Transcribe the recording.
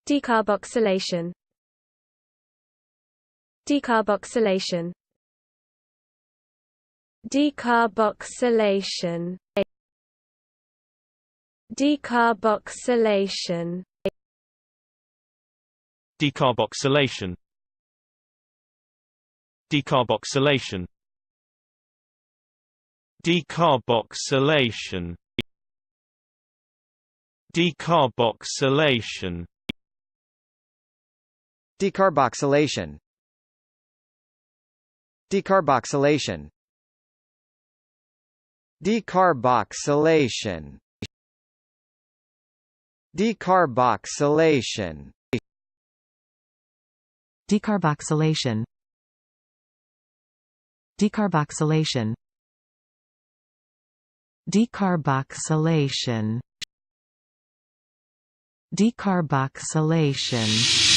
Decarboxylation. Decarboxylation. Decarboxylation. Decarboxylation. Decarboxylation. Decarboxylation. Decarboxylation. Decarboxylation. Decarboxylation. Decarboxylation. Decarboxylation. Decarboxylation. Decarboxylation. Decarboxylation. Decarboxylation. Decarboxylation.